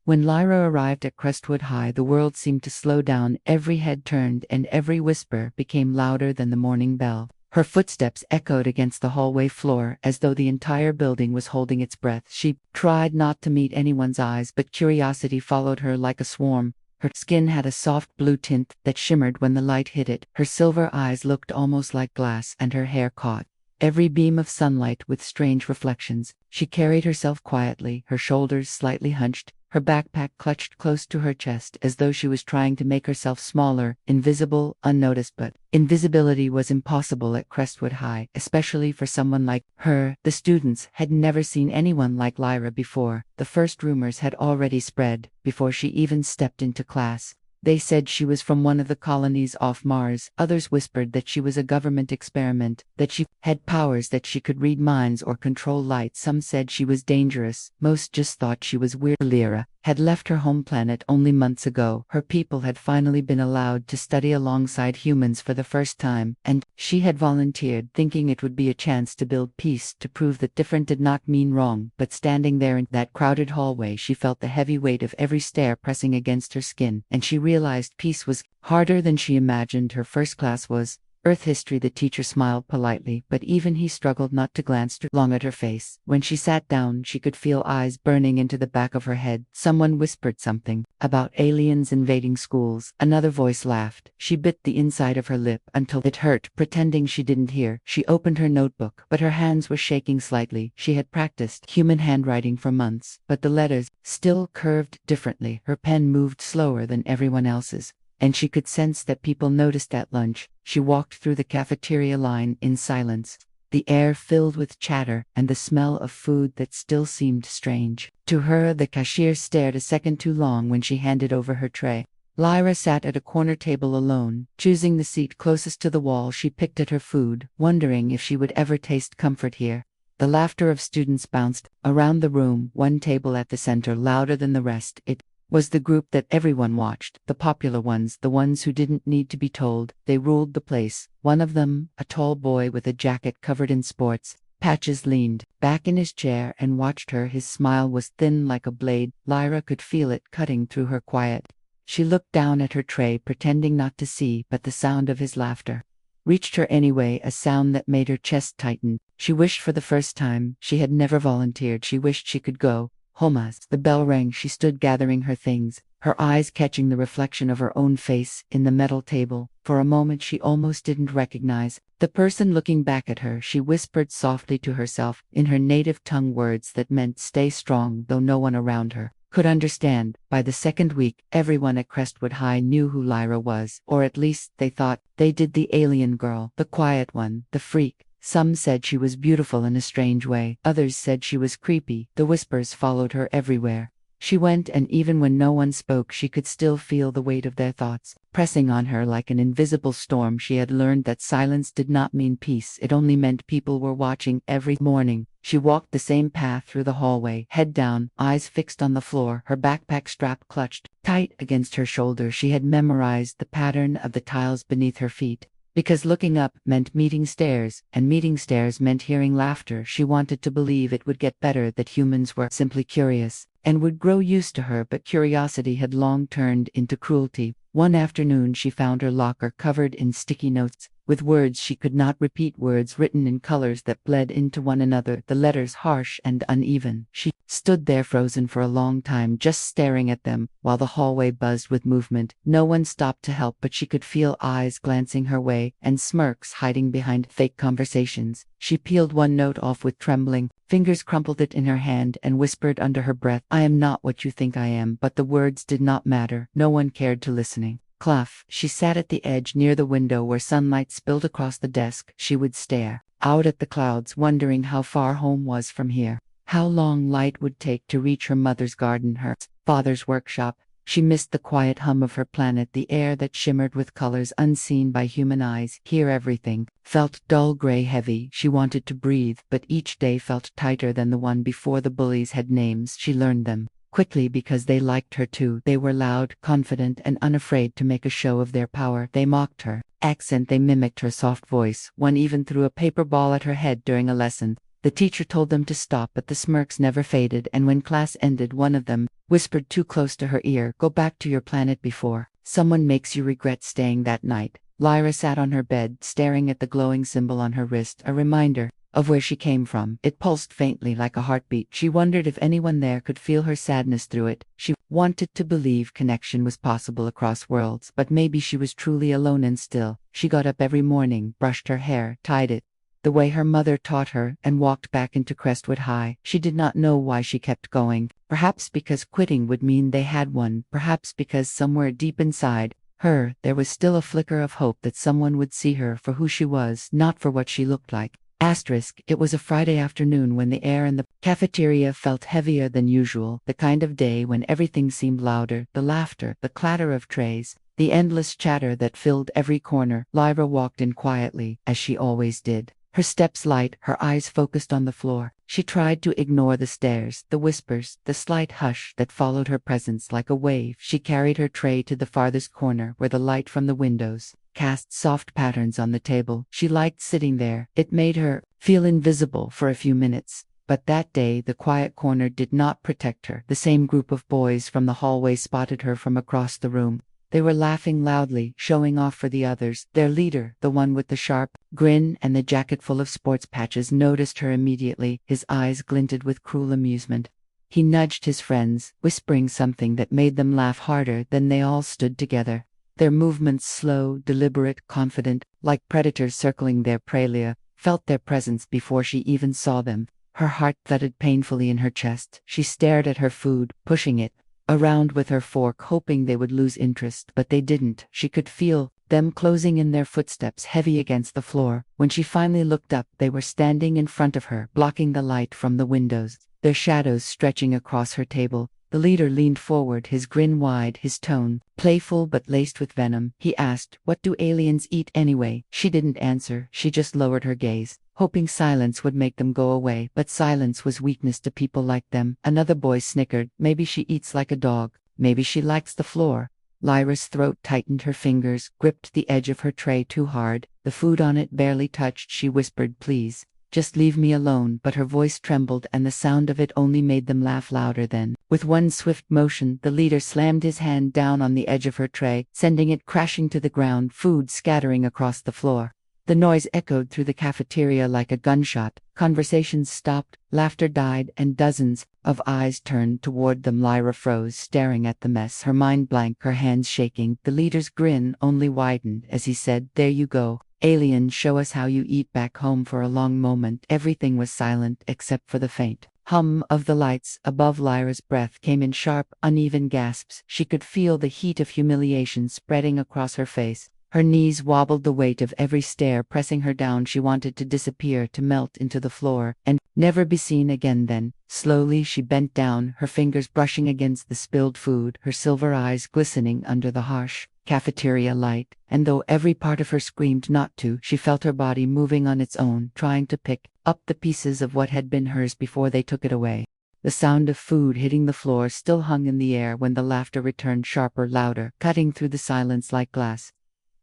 When Lyra arrived at Crestwood High, the world seemed to slow down. Every head turned, and every whisper became louder than the morning bell. Her footsteps echoed against the hallway floor, as though the entire building was holding its breath. She tried not to meet anyone's eyes, but curiosity followed her like a swarm. Her skin had a soft blue tint that shimmered when the light hit it. Her silver eyes looked almost like glass, and her hair caught every beam of sunlight with strange reflections. She carried herself quietly, her shoulders slightly hunched, her backpack clutched close to her chest, as though she was trying to make herself smaller, invisible, unnoticed. But invisibility was impossible at Crestwood High, especially for someone like her. The students had never seen anyone like Lyra before. The first rumors had already spread before she even stepped into class. They said she was from one of the colonies off Mars. Others whispered that she was a government experiment, that she had powers, that she could read minds or control light. Some said she was dangerous. Most just thought she was weird. Lyra had left her home planet only months ago. Her people had finally been allowed to study alongside humans for the first time, and she had volunteered, thinking it would be a chance to build peace, to prove that different did not mean wrong. But standing there in that crowded hallway, she felt the heavy weight of every stare pressing against her skin, and she realized peace was harder than she imagined. Her first class was Earth history. The teacher smiled politely, but even he struggled not to glance too long at her face. When she sat down, she could feel eyes burning into the back of her head. Someone whispered something about aliens invading schools. Another voice laughed. She bit the inside of her lip until it hurt, pretending she didn't hear. She opened her notebook, but her hands were shaking slightly. She had practiced human handwriting for months, but the letters still curved differently. Her pen moved slower than everyone else's, and she could sense that people noticed at lunch. She walked through the cafeteria line in silence, the air filled with chatter and the smell of food that still seemed strange. To her, the cashier stared a second too long when she handed over her tray. Lyra sat at a corner table alone, choosing the seat closest to the wall. She picked at her food, wondering if she would ever taste comfort here. The laughter of students bounced around the room, one table at the center louder than the rest. It was the group that everyone watched, the popular ones, the ones who didn't need to be told. They ruled the place. One of them, a tall boy with a jacket covered in sports patches, leaned back in his chair and watched her. His smile was thin like a blade. Lyra could feel it cutting through her quiet. She looked down at her tray, pretending not to see, but the sound of his laughter reached her anyway, a sound that made her chest tighten. She wished for the first time she had never volunteered. She wished she could go home. As the bell rang, she stood gathering her things, her eyes catching the reflection of her own face in the metal table. For a moment she almost didn't recognize the person looking back at her. She whispered softly to herself in her native tongue words that meant stay strong, though no one around her could understand. By the second week, everyone at Crestwood High knew who Lyra was, or at least they thought they did. The alien girl, the quiet one, the freak. Some said she was beautiful in a strange way. Others said she was creepy. The whispers followed her everywhere she went, and even when no one spoke, she could still feel the weight of their thoughts pressing on her like an invisible storm. She had learned that silence did not mean peace. It only meant people were watching. Every morning, she walked the same path through the hallway, head down, eyes fixed on the floor, her backpack strap clutched tight against her shoulder. She had memorized the pattern of the tiles beneath her feet, because looking up meant meeting stairs, and meeting stairs meant hearing laughter. She wanted to believe it would get better, that humans were simply curious and would grow used to her, but curiosity had long turned into cruelty. One afternoon she found her locker covered in sticky notes, with words she could not repeat, words written in colors that bled into one another, the letters harsh and uneven. She stood there frozen for a long time, just staring at them, while the hallway buzzed with movement. No one stopped to help, but she could feel eyes glancing her way, and smirks hiding behind fake conversations. She peeled one note off with trembling fingers, crumpled it in her hand, and whispered under her breath, "I am not what you think I am." But the words did not matter. No one cared to listening. Cluff. She sat at the edge near the window where sunlight spilled across the desk. She would stare out at the clouds, wondering how far home was from here, how long light would take to reach her mother's garden, her father's workshop. She missed the quiet hum of her planet, the air that shimmered with colors unseen by human eyes. Here everything felt dull, gray, heavy. She wanted to breathe, but each day felt tighter than the one before. The bullies had names. She learned them quickly because they liked her too. They were loud, confident, and unafraid to make a show of their power. They mocked her accent, they mimicked her soft voice. One even threw a paper ball at her head during a lesson. The teacher told them to stop, but the smirks never faded, and when class ended, one of them whispered too close to her ear, "Go back to your planet before someone makes you regret staying that night." Lyra sat on her bed, staring at the glowing symbol on her wrist, a reminder of where she came from. It pulsed faintly like a heartbeat. She wondered if anyone there could feel her sadness through it. She wanted to believe connection was possible across worlds, but maybe she was truly alone and still. She got up every morning, brushed her hair, tied it the way her mother taught her, and walked back into Crestwood High. She did not know why she kept going. Perhaps because quitting would mean they had won. Perhaps because somewhere deep inside her, there was still a flicker of hope that someone would see her for who she was, not for what she looked like. It was a Friday afternoon when the air in the cafeteria felt heavier than usual, the kind of day when everything seemed louder, the laughter, the clatter of trays, the endless chatter that filled every corner. Lyra walked in quietly, as she always did. Her steps light, her eyes focused on the floor. She tried to ignore the stares, the whispers, the slight hush that followed her presence like a wave. She carried her tray to the farthest corner where the light from the windows cast soft patterns on the table. She liked sitting there. It made her feel invisible for a few minutes. But that day the quiet corner did not protect her. The same group of boys from the hallway spotted her from across the room. They were laughing loudly, showing off for the others. Their leader, the one with the sharp grin and the jacket full of sports patches, noticed her immediately. His eyes glinted with cruel amusement. He nudged his friends, whispering something that made them laugh harder. Then they all stood together. Their movements slow, deliberate, confident, like predators circling their prey. Leah felt their presence before she even saw them. Her heart thudded painfully in her chest. She stared at her food, pushing it around with her fork, hoping they would lose interest, but they didn't. She could feel them closing in, their footsteps heavy against the floor. When she finally looked up, they were standing in front of her, blocking the light from the windows, their shadows stretching across her table. The leader leaned forward, his grin wide, his tone playful but laced with venom. He asked, "What do aliens eat anyway?" She didn't answer. She just lowered her gaze, hoping silence would make them go away. But silence was weakness to people like them. Another boy snickered. "Maybe she eats like a dog. Maybe she likes the floor." Lyra's throat tightened. Her fingers gripped the edge of her tray too hard. The food on it barely touched. She whispered, "Please, just leave me alone," but her voice trembled, and the sound of it only made them laugh louder. Then, with one swift motion, the leader slammed his hand down on the edge of her tray, sending it crashing to the ground, food scattering across the floor. The noise echoed through the cafeteria like a gunshot. Conversations stopped, laughter died, and dozens of eyes turned toward them. Lyra froze, staring at the mess, her mind blank, her hands shaking. The leader's grin only widened as he said, "There you go. Alien, show us how you eat back home." For a long moment, everything was silent except for the faint hum of the lights above. Lyra's breath came in sharp, uneven gasps. She could feel the heat of humiliation spreading across her face. Her knees wobbled, the weight of every stare pressing her down. She wanted to disappear, to melt into the floor, and never be seen again. Then, slowly she bent down, her fingers brushing against the spilled food, her silver eyes glistening under the harsh cafeteria light. And though every part of her screamed not to, she felt her body moving on its own, trying to pick up the pieces of what had been hers before they took it away. The sound of food hitting the floor still hung in the air when the laughter returned, sharper, louder, cutting through the silence like glass.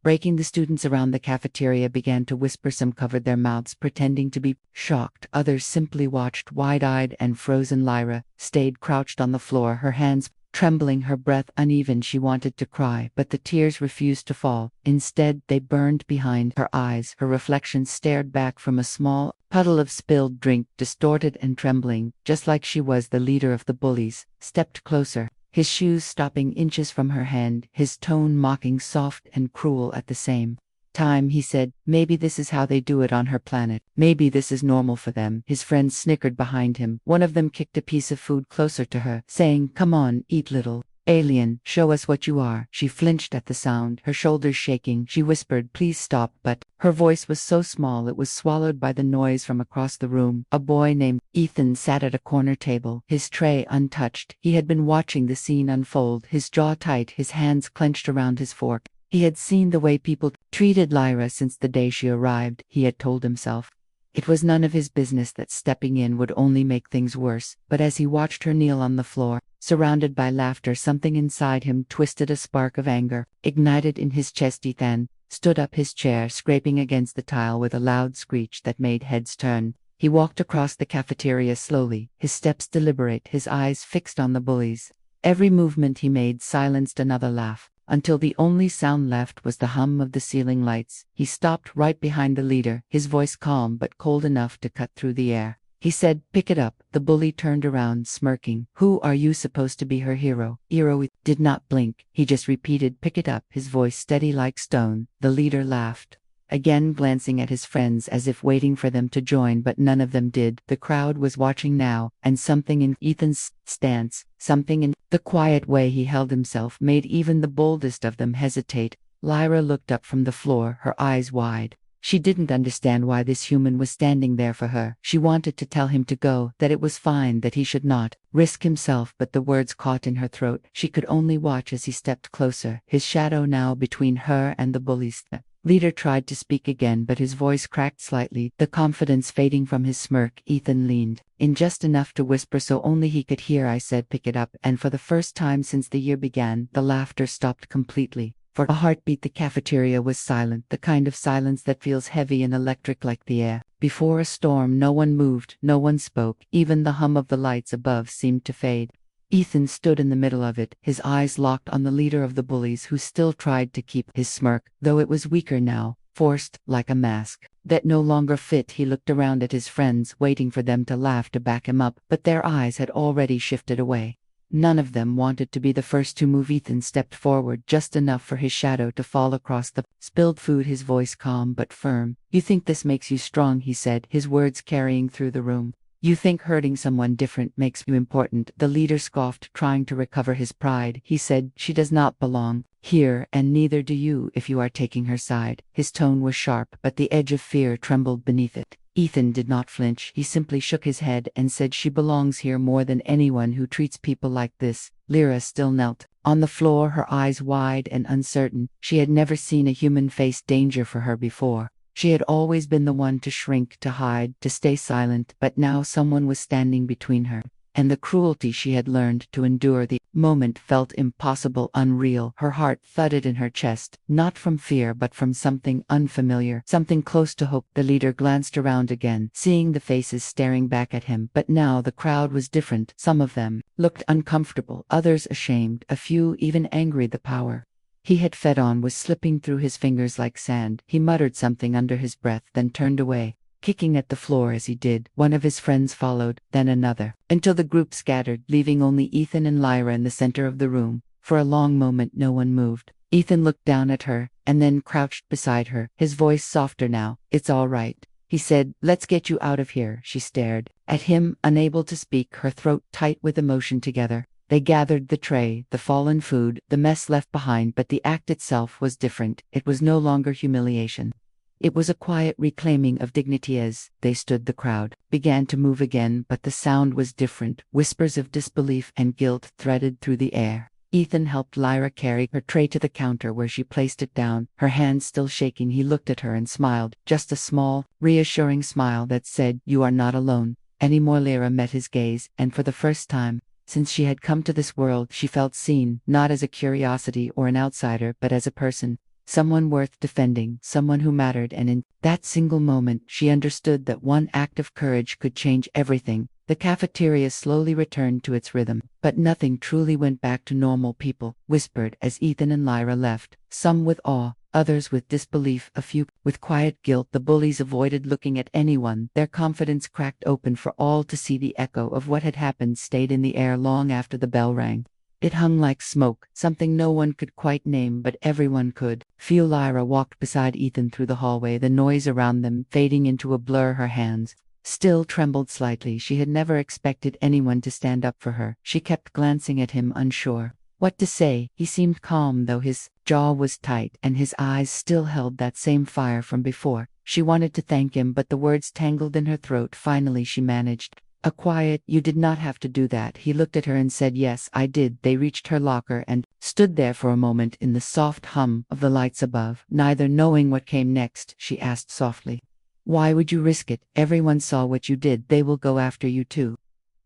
Breaking, the students around the cafeteria began to whisper. Some covered their mouths, pretending to be shocked. Others simply watched, wide-eyed and frozen. Lyra stayed crouched on the floor, her hands trembling, her breath uneven. She wanted to cry, but the tears refused to fall. Instead, they burned behind her eyes. Her reflection stared back from a small puddle of spilled drink, distorted and trembling, just like she was. The leader of the bullies stepped closer, his shoes stopping inches from her hand, his tone mocking, soft and cruel at the same time. He said, "Maybe this is how they do it on her planet. Maybe this is normal for them." His friends snickered behind him. One of them kicked a piece of food closer to her, saying, "Come on, eat, little alien. Show us what you are." She flinched at the sound, her shoulders shaking. She whispered, "Please stop," but her voice was so small it was swallowed by the noise from across the room. A boy named Ethan sat at a corner table, his tray untouched. He had been watching the scene unfold, his jaw tight, his hands clenched around his fork. He had seen the way people treated Lyra since the day she arrived, he had told himself. It was none of his business that stepping in would only make things worse. But as he watched her kneel on the floor, surrounded by laughter, something inside him twisted. A spark of anger ignited in his chest. Ethan stood up, his chair scraping against the tile with a loud screech that made heads turn. He walked across the cafeteria slowly, his steps deliberate, his eyes fixed on the bullies. Every movement he made silenced another laugh, until the only sound left was the hum of the ceiling lights. He stopped right behind the leader, his voice calm but cold enough to cut through the air. He said, "Pick it up." The bully turned around, smirking. "Who are you supposed to be her hero?" Hero did not blink. He just repeated, "Pick it up," his voice steady like stone. The leader laughed, again glancing at his friends as if waiting for them to join, but none of them did. The crowd was watching now, and something in Ethan's stance, something in the quiet way he held himself, made even the boldest of them hesitate. Lyra looked up from the floor, her eyes wide. She didn't understand why this human was standing there for her. She wanted to tell him to go, that it was fine, that he should not risk himself, but the words caught in her throat. She could only watch as he stepped closer, his shadow now between her and the bullies. The leader tried to speak again, but his voice cracked slightly, the confidence fading from his smirk. Ethan leaned in just enough to whisper so only he could hear, "I said pick it up," and for the first time since the year began, the laughter stopped completely. For a heartbeat the cafeteria was silent, the kind of silence that feels heavy and electric like the air. Before a storm, no one moved, no one spoke, even the hum of the lights above seemed to fade. Ethan stood in the middle of it, his eyes locked on the leader of the bullies, who still tried to keep his smirk, though it was weaker now, forced, like a mask that no longer fit. He looked around at his friends, waiting for them to laugh to back him up, but their eyes had already shifted away. None of them wanted to be the first to move. Ethan stepped forward just enough for his shadow to fall across the spilled food, his voice calm but firm. "You think this makes you strong," he said, his words carrying through the room. "You think hurting someone different makes you important." The leader scoffed, trying to recover his pride. He said, "She does not belong here, and neither do you if you are taking her side." His tone was sharp, but the edge of fear trembled beneath it. Ethan did not flinch. He simply shook his head and said, "She belongs here more than anyone who treats people like this." Lyra still knelt on the floor, her eyes wide and uncertain. She had never seen a human face danger for her before. She had always been the one to shrink, to hide, to stay silent, but now someone was standing between her and the cruelty she had learned to endure. The moment felt impossible, unreal. Her heart thudded in her chest, not from fear but from something unfamiliar, something close to hope. The leader glanced around again, seeing the faces staring back at him, but now the crowd was different. Some of them looked uncomfortable, others ashamed, a few even angry. The power he had fed on was slipping through his fingers like sand. He muttered something under his breath, then turned away, kicking at the floor as he did. One of his friends followed, then another, until the group scattered, leaving only Ethan and Lyra in the center of the room. For a long moment no one moved. Ethan looked down at her, and then crouched beside her, his voice softer now. "It's all right," he said. "Let's get you out of here." She stared at him, unable to speak, her throat tight with emotion. Together they gathered the tray, the fallen food, the mess left behind, but the act itself was different. It was no longer humiliation. It was a quiet reclaiming of dignity. As they stood, the crowd began to move again, but the sound was different. Whispers of disbelief and guilt threaded through the air. Ethan helped Lyra carry her tray to the counter, where she placed it down, her hands still shaking. He looked at her and smiled, just a small, reassuring smile that said, "You are not alone anymore." Lyra met his gaze, and for the first time since she had come to this world, she felt seen, not as a curiosity or an outsider, but as a person. Someone worth defending, someone who mattered, and in that single moment she understood that one act of courage could change everything. The cafeteria slowly returned to its rhythm, but nothing truly went back to normal. People whispered as Ethan and Lyra left, some with awe, others with disbelief, a few with quiet guilt. The bullies avoided looking at anyone, their confidence cracked open for all to see. The echo of what had happened stayed in the air long after the bell rang. It hung like smoke, something no one could quite name, but everyone could feel. Lyra walked beside Ethan through the hallway, the noise around them fading into a blur. Her hands still trembled slightly. She had never expected anyone to stand up for her. She kept glancing at him, unsure what to say. He seemed calm, though his jaw was tight, and his eyes still held that same fire from before. She wanted to thank him, but the words tangled in her throat. Finally she managed a quiet, "You did not have to do that." He looked at her and said, "Yes, I did." They reached her locker and stood there for a moment in the soft hum of the lights above, neither knowing what came next. She asked softly, "Why would you risk it? Everyone saw what you did. They will go after you too."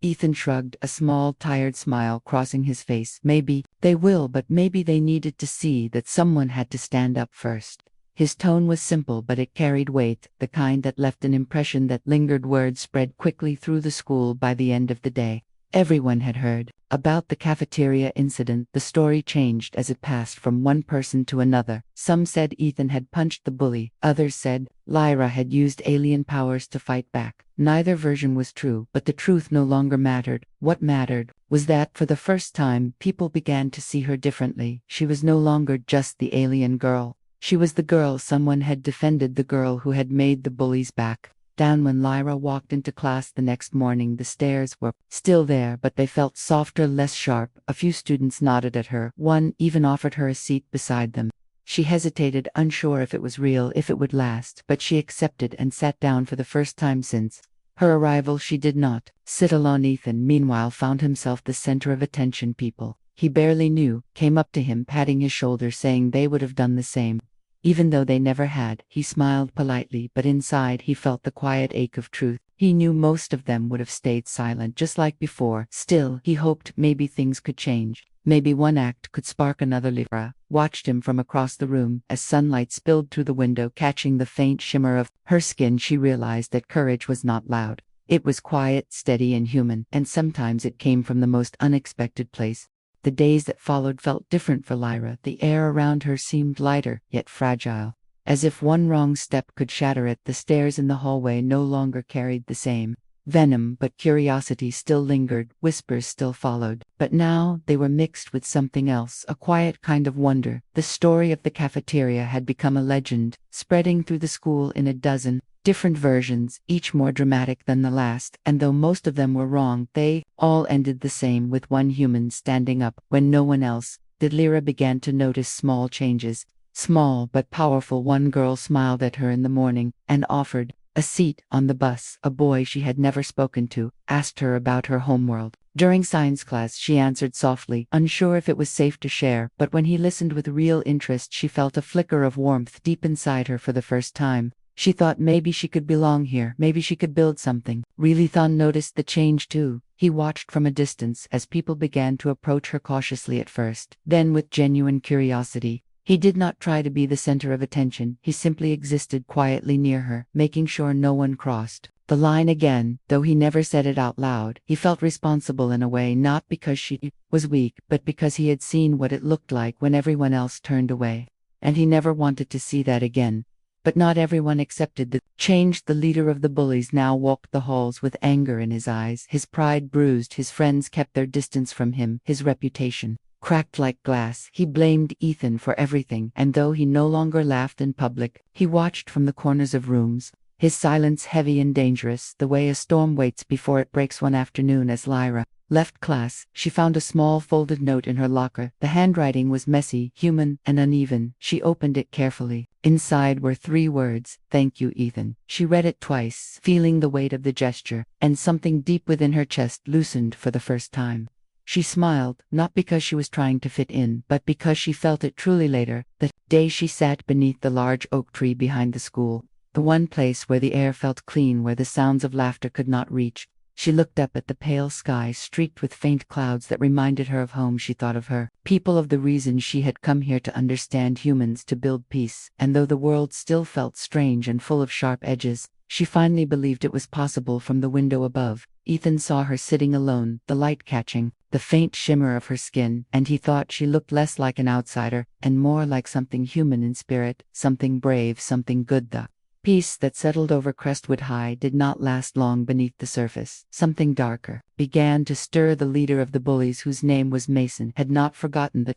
Ethan shrugged, a small, tired smile crossing his face. "Maybe they will, but maybe they needed to see that someone had to stand up first." His tone was simple, but it carried weight, the kind that left an impression that lingered. Word spread quickly through the school by the end of the day. Everyone had heard about the cafeteria incident. The story changed as it passed from one person to another. Some said Ethan had punched the bully. Others said Lyra had used alien powers to fight back. Neither version was true, but the truth no longer mattered. What mattered was that for the first time, people began to see her differently. She was no longer just the alien girl. She was the girl someone had defended, the girl who had made the bullies back down. When Lyra walked into class the next morning, the stares were still there, but they felt softer, less sharp. A few students nodded at her. One even offered her a seat beside them. She hesitated, unsure if it was real, if it would last, but she accepted and sat down. For the first time since her arrival, she did not sit alone. Ethan, meanwhile, found himself the center of attention. People he barely knew came up to him, patting his shoulder, saying they would have done the same. Even though they never had, he smiled politely, but inside he felt the quiet ache of truth. He knew most of them would have stayed silent just like before. Still, he hoped maybe things could change. Maybe one act could spark another. Lyra watched him from across the room as sunlight spilled through the window, catching the faint shimmer of her skin. She realized that courage was not loud. It was quiet, steady, and human, and sometimes it came from the most unexpected place. The days that followed felt different for Lyra. The air around her seemed lighter, yet fragile, as if one wrong step could shatter it. The stairs in the hallway no longer carried the same venom, but curiosity still lingered. Whispers still followed, but now they were mixed with something else, a quiet kind of wonder. The story of the cafeteria had become a legend, spreading through the school in a dozen different versions, each more dramatic than the last, and though most of them were wrong, they all ended the same, with one human standing up when no one else did. Lyra began to notice small changes, small but powerful. One girl smiled at her in the morning and offered a seat on the bus. A boy she had never spoken to asked her about her homeworld. During science class, she answered softly, unsure if it was safe to share, but when he listened with real interest, she felt a flicker of warmth deep inside her. For the first time, she thought maybe she could belong here, maybe she could build something. Really, Thon noticed the change too. He watched from a distance as people began to approach her, cautiously at first, then with genuine curiosity. He did not try to be the center of attention. He simply existed quietly near her, making sure no one crossed the line. Again, though he never said it out loud, he felt responsible in a way, not because she was weak, but because he had seen what it looked like when everyone else turned away. And he never wanted to see that again. But not everyone accepted the change. The leader of the bullies now walked the halls with anger in his eyes, his pride bruised. His friends kept their distance from him, his reputation cracked like glass. He blamed Ethan for everything, and though he no longer laughed in public, he watched from the corners of rooms, his silence heavy and dangerous, the way a storm waits before it breaks. One afternoon, as Lyra left class, she found a small folded note in her locker. The handwriting was messy, human, and uneven. She opened it carefully. Inside were 3 words, "Thank you, Ethan." She read it twice, feeling the weight of the gesture, and something deep within her chest loosened for the first time. She smiled, not because she was trying to fit in, but because she felt it truly. Later, the day, she sat beneath the large oak tree behind the school, the one place where the air felt clean, where the sounds of laughter could not reach. She looked up at the pale sky streaked with faint clouds that reminded her of home. She thought of her people, of the reason she had come here, to understand humans, to build peace. And though the world still felt strange and full of sharp edges, she finally believed it was possible. From the window above, Ethan saw her sitting alone, the light catching the faint shimmer of her skin, and he thought she looked less like an outsider and more like something human in spirit, something brave, something good. The peace that settled over Crestwood High did not last long. Beneath the surface, something darker began to stir. The leader of the bullies, whose name was Mason, had not forgotten the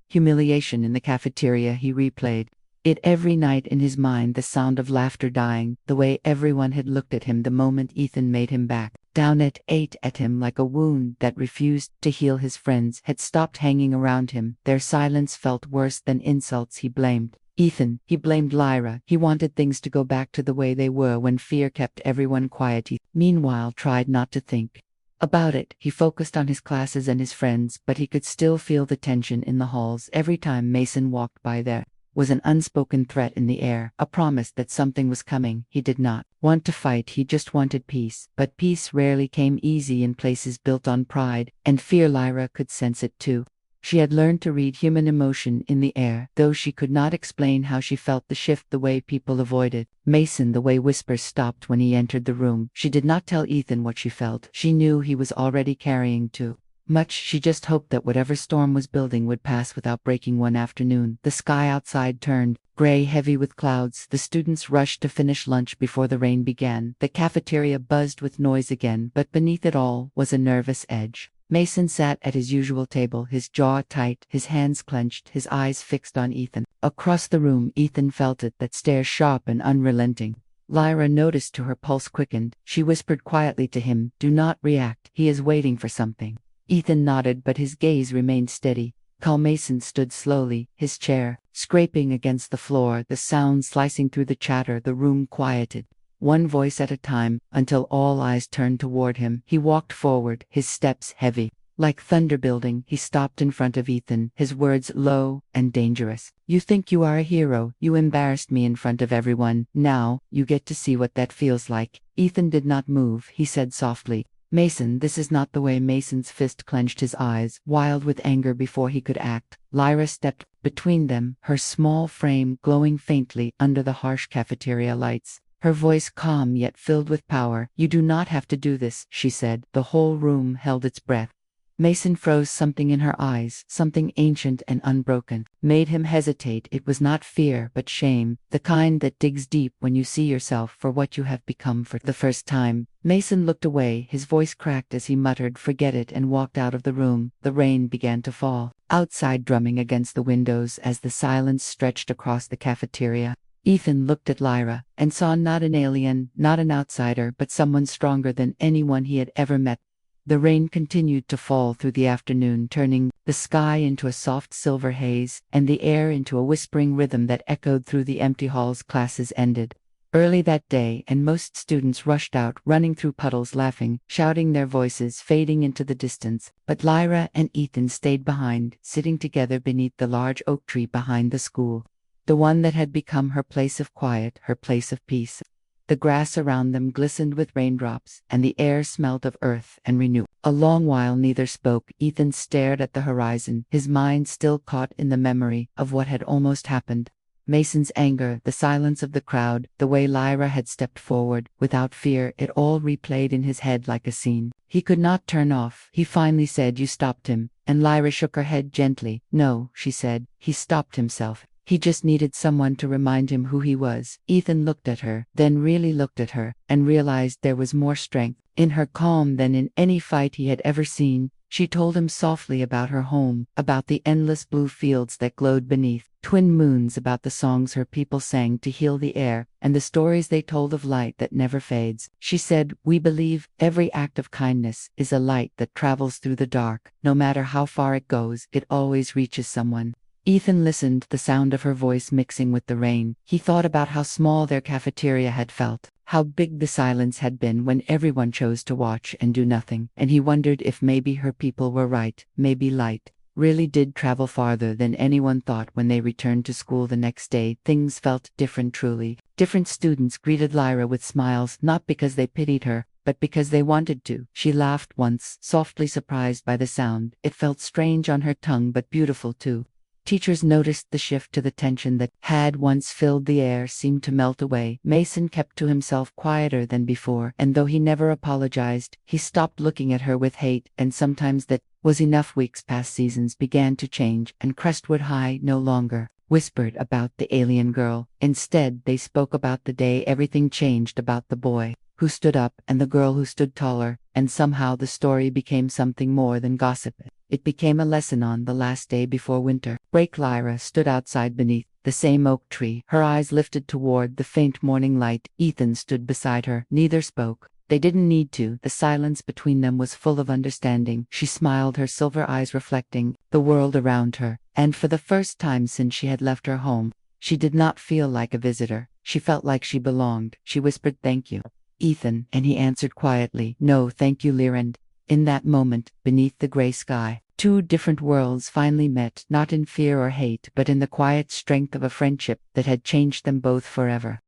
humiliation in the cafeteria. He replayed it every night in his mind, the sound of laughter dying, the way everyone had looked at him the moment Ethan made him back down, ate at him like a wound that refused to heal. His friends had stopped hanging around him. Their silence felt worse than insults. He blamed Ethan. He blamed Lyra. He wanted things to go back to the way they were when fear kept everyone quiet. He, meanwhile, tried not to think about it. He focused on his classes and his friends, but he could still feel the tension in the halls. Every time Mason walked by, there was an unspoken threat in the air, a promise that something was coming. He did not want to fight, he just wanted peace. But peace rarely came easy in places built on pride and fear. Lyra could sense it too. She had learned to read human emotion in the air, though she could not explain how she felt the shift, the way people avoided Mason, the way whispers stopped when he entered the room. She did not tell Ethan what she felt. She knew he was already carrying too much. She just hoped that whatever storm was building would pass without breaking. One afternoon, the sky outside turned gray, heavy with clouds. The students rushed to finish lunch before the rain began. The cafeteria buzzed with noise again, but beneath it all was a nervous edge. Mason sat at his usual table, his jaw tight, his hands clenched, his eyes fixed on Ethan. Across the room, Ethan felt it, that stare, sharp and unrelenting. Lyra noticed too. Her pulse quickened. She whispered quietly to him, "Do not react. He is waiting for something." Ethan nodded, but his gaze remained steady. Calm. Mason stood slowly, his chair scraping against the floor, the sound slicing through the chatter. The room quieted, one voice at a time, until all eyes turned toward him. He walked forward, his steps heavy, like thunder building. He stopped in front of Ethan, his words low and dangerous. "You think you are a hero. You embarrassed me in front of everyone. Now, you get to see what that feels like." Ethan did not move. He said softly, "Mason, this is not the way." Mason's fist clenched, his eyes wild with anger. Before he could act, Lyra stepped between them, her small frame glowing faintly under the harsh cafeteria lights. Her voice calm yet filled with power. "You do not have to do this," she said. The whole room held its breath. Mason froze. Something in her eyes, something ancient and unbroken, made him hesitate. It was not fear, but shame, the kind that digs deep when you see yourself for what you have become for the first time. Mason looked away, his voice cracked as he muttered, "Forget it," and walked out of the room. The rain began to fall outside, drumming against the windows as the silence stretched across the cafeteria. Ethan looked at Lyra, and saw not an alien, not an outsider, but someone stronger than anyone he had ever met. The rain continued to fall through the afternoon, turning the sky into a soft silver haze, and the air into a whispering rhythm that echoed through the empty halls. Classes ended early that day, and most students rushed out, running through puddles, laughing, shouting, their voices fading into the distance. But Lyra and Ethan stayed behind, sitting together beneath the large oak tree behind the school, the one that had become her place of quiet, her place of peace. The grass around them glistened with raindrops, and the air smelled of earth and renewal. A long while neither spoke. Ethan stared at the horizon, his mind still caught in the memory of what had almost happened. Mason's anger, the silence of the crowd, the way Lyra had stepped forward without fear, it all replayed in his head like a scene he could not turn off. He finally said, "You stopped him," and Lyra shook her head gently. "No," she said, "he stopped himself. He just needed someone to remind him who he was." Ethan looked at her, then really looked at her, and realized there was more strength in her calm than in any fight he had ever seen. She told him softly about her home, about the endless blue fields that glowed beneath twin moons, about the songs her people sang to heal the air, and the stories they told of light that never fades. She said, "We believe every act of kindness is a light that travels through the dark. No matter how far it goes, it always reaches someone." Ethan listened, the sound of her voice mixing with the rain. He thought about how small their cafeteria had felt, how big the silence had been when everyone chose to watch and do nothing, and he wondered if maybe her people were right, maybe light really did travel farther than anyone thought. When they returned to school the next day, things felt different, truly different. Students greeted Lyra with smiles, not because they pitied her, but because they wanted to. She laughed once, softly, surprised by the sound. It felt strange on her tongue, but beautiful too. Teachers noticed the shift to the tension that had once filled the air seemed to melt away. Mason kept to himself, quieter than before, and though he never apologized, he stopped looking at her with hate, and sometimes that was enough. Weeks passed, seasons began to change, and Crestwood High no longer whispered about the alien girl. Instead, they spoke about the day everything changed, about the boy who stood up and the girl who stood taller, and somehow the story became something more than gossip. It became a lesson. On the last day before winter break, Lyra stood outside beneath the same oak tree, her eyes lifted toward the faint morning light. Ethan stood beside her. Neither spoke. They didn't need to. The silence between them was full of understanding. She smiled, her silver eyes reflecting the world around her, and for the first time since she had left her home, she did not feel like a visitor. She felt like she belonged. She whispered, "Thank you, Ethan," and he answered quietly, "No, thank you, Lyra." And in that moment, beneath the gray sky, two different worlds finally met, not in fear or hate, but in the quiet strength of a friendship that had changed them both forever.